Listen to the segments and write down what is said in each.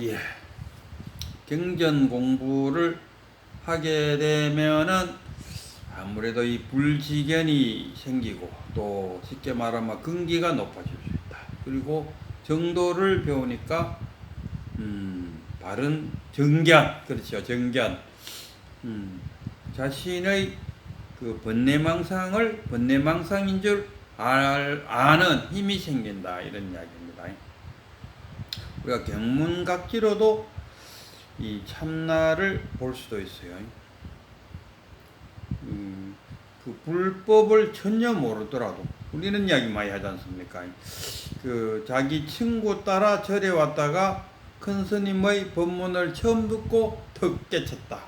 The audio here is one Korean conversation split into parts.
예. 경전 공부를 하게 되면은 아무래도 이 불지견이 생기고 또 쉽게 말하면 근기가 높아질 수 있다. 그리고 정도를 배우니까 바른 정견, 그렇죠. 정견. 자신의 그 번뇌망상인 줄 아는 힘이 생긴다. 이런 이야기입니다. 우리가 경문각지로도 이 참나를 볼 수도 있어요. 그 불법을 전혀 모르더라도 우리는 이야기 많이 하지 않습니까? 그 자기 친구 따라 절에 왔다가 큰 스님의 법문을 처음 듣고 턱 깨쳤다.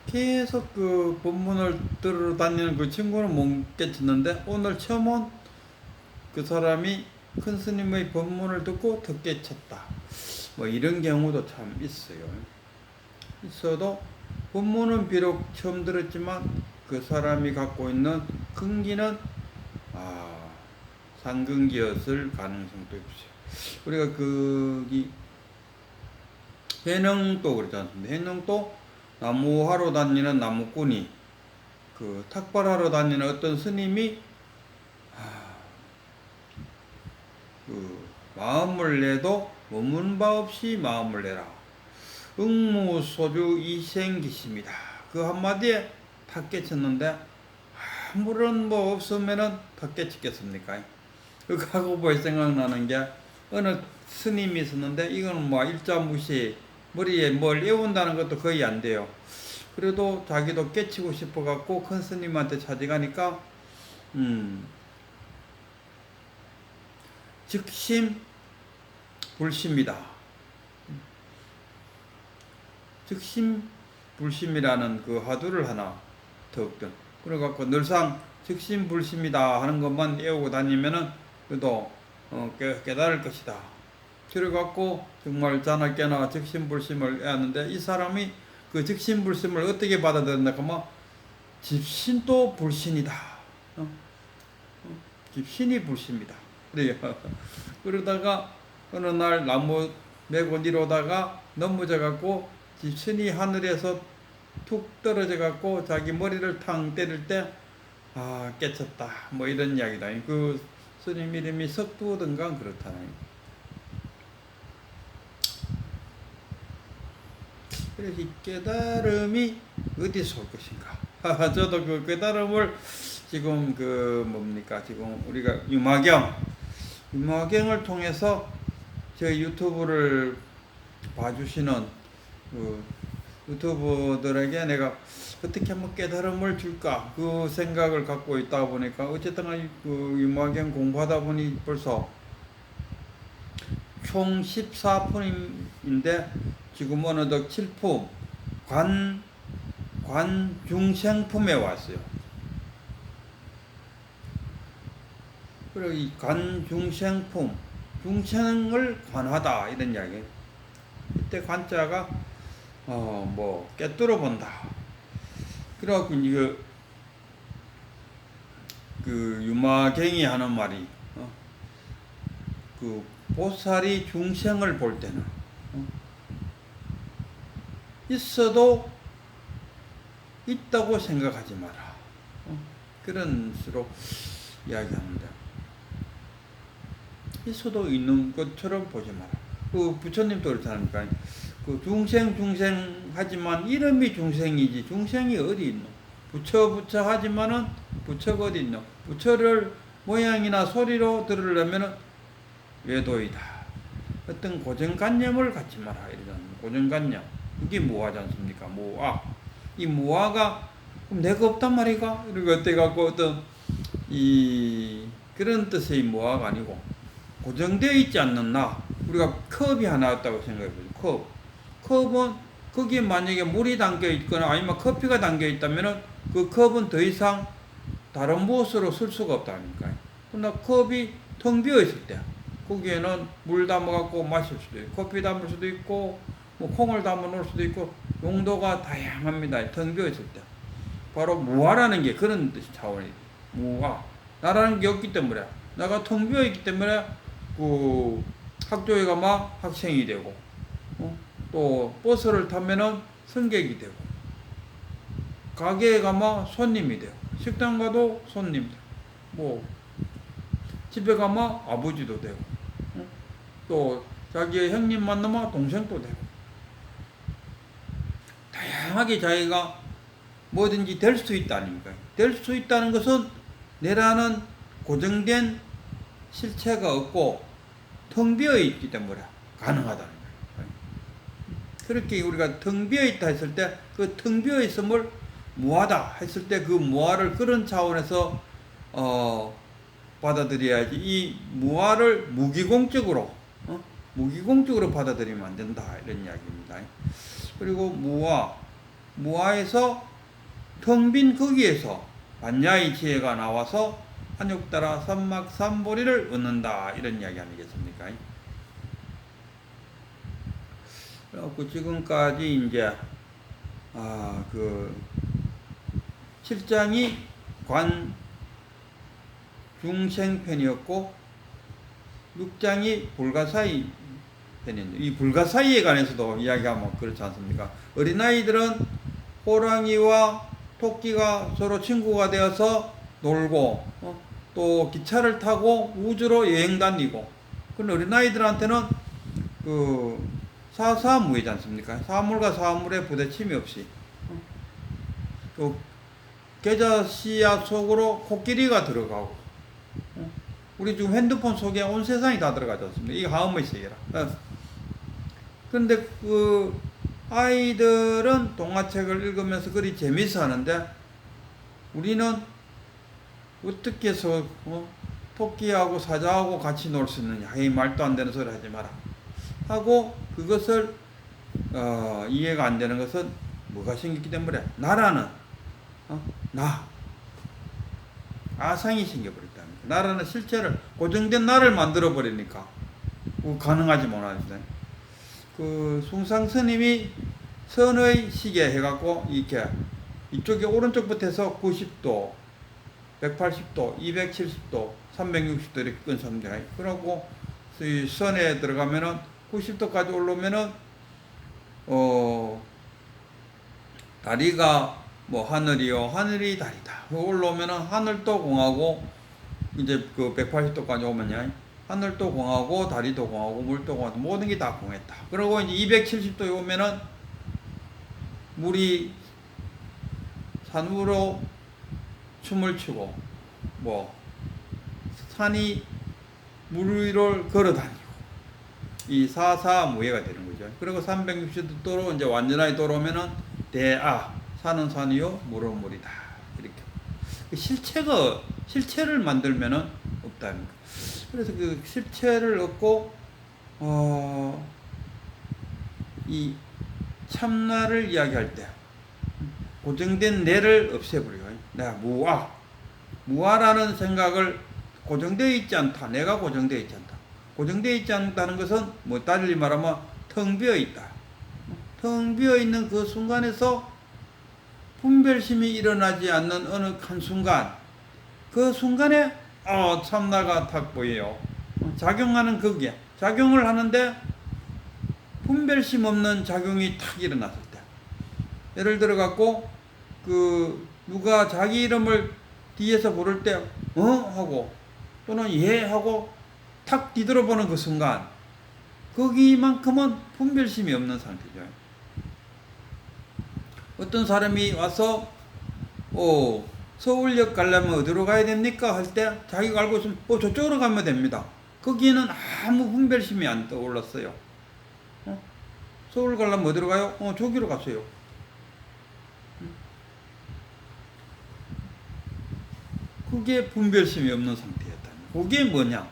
계속 그 법문을 들으러 다니는 그 친구는 못 깨쳤는데 오늘 처음 온 그 사람이 큰 스님의 법문을 듣고 턱 깨쳤다. 뭐 이런 경우도 참 있어요. 있어도 법문은 비록 처음 들었지만 그 사람이 갖고 있는 근기는 상근기였을 가능성도 있어요. 우리가 이 해능도 그렇지 않습니까? 해능도 나무하러 다니는 나무꾼이 그 탁발하러 다니는 어떤 스님이 그 마음을 내도 머무는 바 없이 마음을 내라. 응무소주 이생기십니다. 그 한마디에 탁 깨쳤는데 아무런 뭐 없으면은 탁 깨쳤겠습니까? 그하고 볼 생각나는 게 어느 스님이 있었는데 이거는 뭐 일자무시 머리에 뭘 애운다는 것도 거의 안 돼요. 그래도 자기도 깨치고 싶어 갖고 큰 스님한테 찾아가니까 즉심 불심이다. 즉심 불심이라는 그 화두를 하나 더욱든 그래갖고 늘상 즉심 불심이다 하는 것만 외우고 다니면은 그래도 깨달을 것이다. 그래갖고 정말 자나깨나 즉심 불심을 외웠는데 이 사람이 그 즉심 불심을 어떻게 받아들였나 하면 집신도 불신이다. 집신이 불심이다. 그래요. 그러다가 어느 날 나무 메고 내려오다가 넘어져갖고 집신이 하늘에서 툭 떨어져갖고 자기 머리를 탕 때릴 때 깨쳤다. 뭐 이런 이야기다. 그 스님 이름이 석두든가 그렇다네. 그래서 이 깨달음이 어디서 올 것인가? 저도 그 깨달음을 지금 지금 우리가 유마경을 통해서 제 유튜브를 봐주시는 그 유튜버들에게 내가 어떻게 한번 깨달음을 줄까 그 생각을 갖고 있다 보니까 어쨌든 그 유마경 공부하다 보니 벌써 총 14품인데 지금 어느덧 7품 관중생품에 왔어요. 그리고 이 관중생품 중생을 관하다 이런 이야기. 이때 관자가 깨뚫어 본다. 그래갖고 그 유마경이 하는 말이 그 보살이 중생을 볼 때는 있어도 있다고 생각하지 마라. 그런 식으로 이야기합니다. 있어도 있는 것처럼 보지 마라. 그 부처님도 그렇다니까. 그 중생 하지만 이름이 중생이지 중생이 어디 있노? 부처 하지만은 부처가 어디 있노? 부처를 모양이나 소리로 들으려면은 외도이다. 어떤 고정관념을 갖지 마라. 이러잖아. 고정관념. 이게 무아지 않습니까? 무아. 이 무아가 그럼 내가 없단 말이가? 이렇게 어때 갖고 어떤 그런 뜻의 무아가 아니고 고정되어 있지 않는 나. 우리가 컵이 하나 있다고 생각해보죠. 컵은 거기에 만약에 물이 담겨 있거나 아니면 커피가 담겨 있다면은 그 컵은 더 이상 다른 무엇으로 쓸 수가 없다니까요. 그러나 컵이 텅 비어 있을 때 거기에는 물 담아갖고 마실 수도 있고 커피 담을 수도 있고 뭐 콩을 담아 놓을 수도 있고 용도가 다양합니다. 텅 비어 있을 때 바로 무아라는 게 그런 뜻이 차원이에요. 무아 나라는 게 없기 때문에 내가 텅 비어 있기 때문에 그 학교에 가면 학생이 되고, 또 버스를 타면은 승객이 되고, 가게에 가면 손님이 되고, 식당 가도 손님 되고, 뭐 집에 가면 아버지도 되고, 또 자기의 형님 만나면 동생도 되고, 다양하게 자기가 뭐든지 될 수 있다 아닙니까? 될 수 있다는 것은 내라는 고정된 실체가 없고 텅 비어 있기 때문에 가능하다는 거예요. 그렇게 우리가 텅 비어 있다 했을 때 그 텅 비어 있음을 무하다 했을 때 그 무하를 그런 차원에서 받아들여야지, 이 무하를 무기공적으로 무기공적으로 받아들이면 안 된다, 이런 이야기입니다. 그리고 무하에서 텅 빈 거기에서 반야의 지혜가 나와서 한욕따라 삼막삼보리를 얻는다, 이런 이야기 아니겠습니까? 그래갖고 지금까지 이제 그 7장이 관 중생편이었고 6장이 불가사의 편인데, 이 불가사의에 관해서도 이야기하면 그렇지 않습니까? 어린아이들은 호랑이와 토끼가 서로 친구가 되어서 놀고, 또 기차를 타고 우주로 여행 다니고, 그런 어린아이들한테는 그 사사무이지 않습니까? 사물과 사물의 부딪힘이 없이, 그 계좌 씨앗 속으로 코끼리가 들어가고, 우리 지금 핸드폰 속에 온 세상이 다 들어가지 않습니까? 이게 하음의 세계라. 그런데 그 아이들은 동화책을 읽으면서 그리 재미있어 하는데, 우리는 어떻게 해서 토끼하고 사자하고 같이 놀 수 있느냐, 이 말도 안 되는 소리 하지 마라 하고, 그것을 이해가 안 되는 것은 뭐가 생겼기 때문에, 나라는 나 아상이 생겨버렸다. 나라는 실체를, 고정된 나를 만들어 버리니까 가능하지 못합니다. 그 숭상 스님이 선의 시계 해갖고 이렇게 이쪽에 오른쪽부터 해서 90도, 180도, 270도, 360도 이렇게 끊습니다. 그러고 이 선에 들어가면은 90도까지 올라오면은 다리가 뭐 하늘이요, 하늘이 다리다. 올라오면은 하늘도 공하고, 이제 그 180도까지 오면요, 하늘도 공하고 다리도 공하고 물도 공하고 모든 게 다 공했다. 그리고 이제 270도에 오면은 물이 산으로 춤을 추고, 뭐 산이 물 위를 걸어 다니고, 이 사사무예가 되는 거죠. 그리고 360도로 이제 완전하게 돌아오면은 대아, 산은 산이요, 물은 물이다, 이렇게 실체를 만들면은 없다는 거. 그래서 그 실체를 얻고 이 참나를 이야기할 때 고정된 내를 없애버려요. 내가 무아라는 생각을, 고정되어 있지 않다, 내가 고정되어 있지 않다. 고정되어 있지 않다는 것은 뭐 달리 말하면 텅 비어 있다. 텅 비어 있는 그 순간에서 분별심이 일어나지 않는 어느 한 순간, 그 순간에 참나가 탁 보여요. 작용하는 거기에 작용을 하는데 분별심 없는 작용이 탁 일어났을 때, 예를 들어 갖고 그 누가 자기 이름을 뒤에서 부를 때 하고 또는 예 하고 탁 뒤돌아보는 그 순간, 거기만큼은 분별심이 없는 상태죠. 어떤 사람이 와서 서울역 가려면 어디로 가야 됩니까? 할 때 자기가 알고 있으면 저쪽으로 가면 됩니다. 거기에는 아무 분별심이 안 떠올랐어요. 서울 가려면 어디로 가요? 저기로 가세요. 그게 분별심이 없는 상태였다. 그게 뭐냐?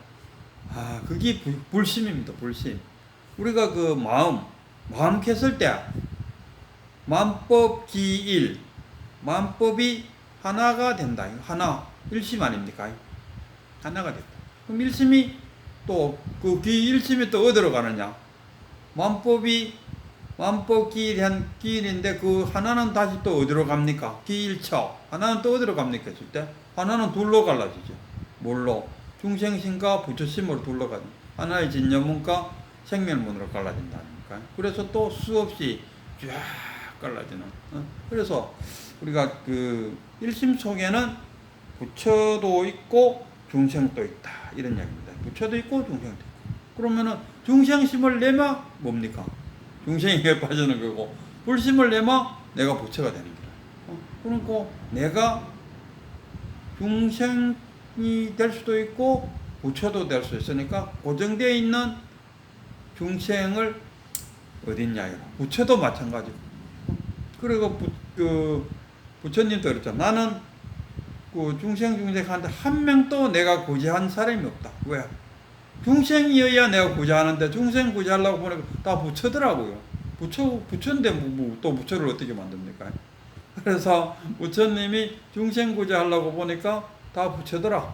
그게 불심입니다. 불심. 우리가 그 마음 켰을 때 만법 기일, 만법이 하나가 된다. 하나, 일심 아닙니까? 하나가 됐다. 그럼 일심이 또, 그 기일심이 또 어디로 가느냐? 만법 기일인데 그 하나는 다시 또 어디로 갑니까? 기일처. 하나는 또 어디로 갑니까? 했을 때? 하나는 둘로 갈라지죠. 뭘로? 중생심과 부처심으로 둘로 가죠. 하나의 진여문과 생멸문으로 갈라진다니까. 그래서 또 수없이 쫙 갈라지는. 그래서 우리가 그 일심 속에는 부처도 있고 중생도 있다 이런 이야기입니다. 부처도 있고 중생도 있고. 그러면은 중생심을 내면 뭡니까? 중생에게 빠지는 거고, 불심을 내면 내가 부처가 되는 거라. 그러니까 내가 중생이 될 수도 있고 부처도 될 수 있으니까 고정되어 있는 중생을 어딨냐 이거. 부처도 마찬가지고. 그리고 부처님도 그랬죠. 나는 그 중생한테 한 명도 내가 구제한 사람이 없다. 왜? 중생이어야 내가 구제하는데 중생 구제하려고 보니까 다 부처더라고요. 부처인데 또 부처를 어떻게 만듭니까? 그래서 부처님이 중생 구제하려고 보니까 다 부처더라.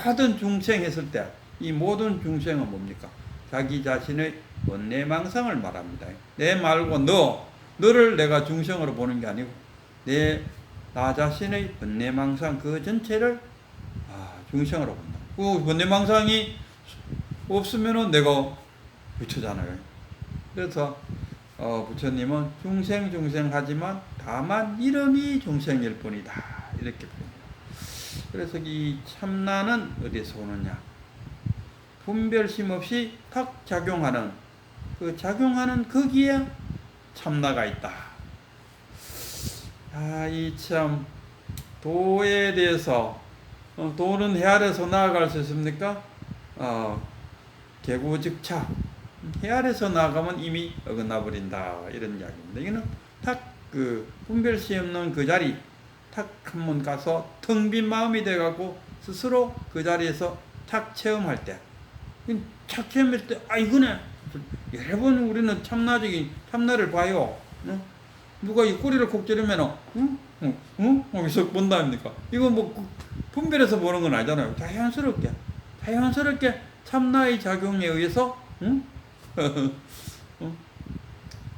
모든 중생 했을 때 이 모든 중생은 뭡니까? 자기 자신의 원내망상을 말합니다. 내 말고 너를 내가 중생으로 보는 게 아니고 나 자신의 원내망상 그 전체를 중생으로 본다. 그 원내망상이 없으면은 내가 부처잖아요. 그래서 부처님은 중생 하지만 다만 이름이 중생일 뿐이다 이렇게 봅니다. 그래서 이 참나는 어디서 오느냐? 분별심 없이 탁 작용하는 그 작용하는 거기에 참나가 있다. 이 참 도에 대해서 도는 헤아려서 나아갈 수 있습니까? 개구즉차 헤아려서 나아가면 이미 어긋나 버린다 이런 이야기입니다. 이거는 탁 그 분별심 없는 그 자리 탁 한번 가서 텅 빈 마음이 돼갖고 스스로 그 자리에서 탁 체험할 때, 착 체험할 때 이거네. 여러 번 우리는 참나를 봐요. 누가 이 꼬리를 콕 찌르면은 거기서 본다 아닙니까? 이거 뭐 분별해서 보는 건 아니잖아요. 자연스럽게 참나의 작용에 의해서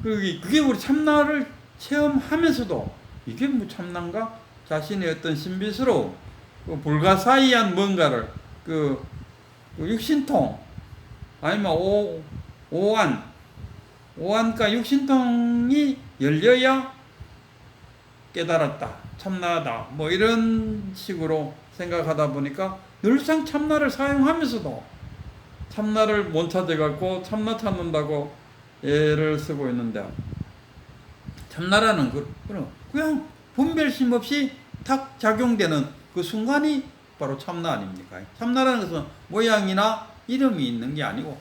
그게 우리 참나를 체험하면서도 이게 뭐 참나인가? 자신의 어떤 신비스러운 불가사의한 뭔가를 육신통 아니면 오한과 육신통이 열려야 깨달았다, 참나다 뭐 이런 식으로 생각하다 보니까 늘상 참나를 사용하면서도 참나를 못 찾아갖고 참나 찾는다고 예를 쓰고 있는데, 참나라는 그냥 분별심 없이 탁 작용되는 그 순간이 바로 참나 아닙니까? 참나라는 것은 모양이나 이름이 있는 게 아니고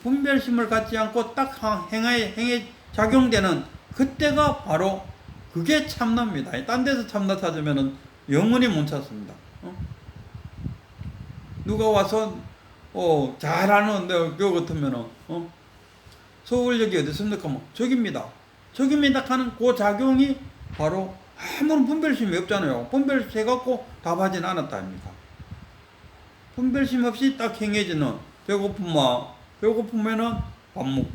분별심을 갖지 않고 딱 행에 작용되는 그때가 바로 그게 참나입니다. 딴 데서 참나 찾으면 영원히 못 찾습니다. 누가 와서 잘하는 교 같으면 서울역이 어디 있습니까? 저깁니다 하는 그 작용이 바로 아무런 분별심이 없잖아요. 분별심 해갖고 답하진 않았다 아닙니까? 분별심 없이 딱 행해지는 배고프면은 밥 먹고,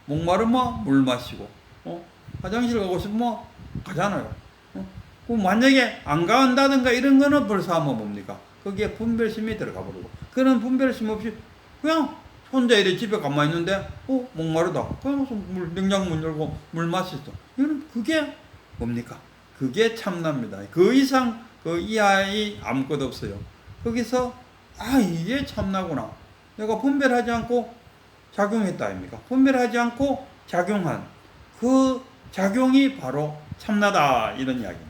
목마르면 물 마시고, 화장실 가고 싶으면 가잖아요. 만약에 안 간다든가 이런 거는 벌써 하면 뭡니까? 거기에 분별심이 들어가 버리고, 그런 분별심 없이 그냥 혼자 이래 집에 가만히 있는데 목마르다. 그냥 냉장문 열고 물 마시죠. 이거는 그게 뭡니까? 그게 참나입니다. 그 이상 그 이하의 아무것도 없어요. 거기서 이게 참나구나. 내가 분별하지 않고 작용했다 아닙니까? 분별하지 않고 작용한 그 작용이 바로 참나다 이런 이야기입니다.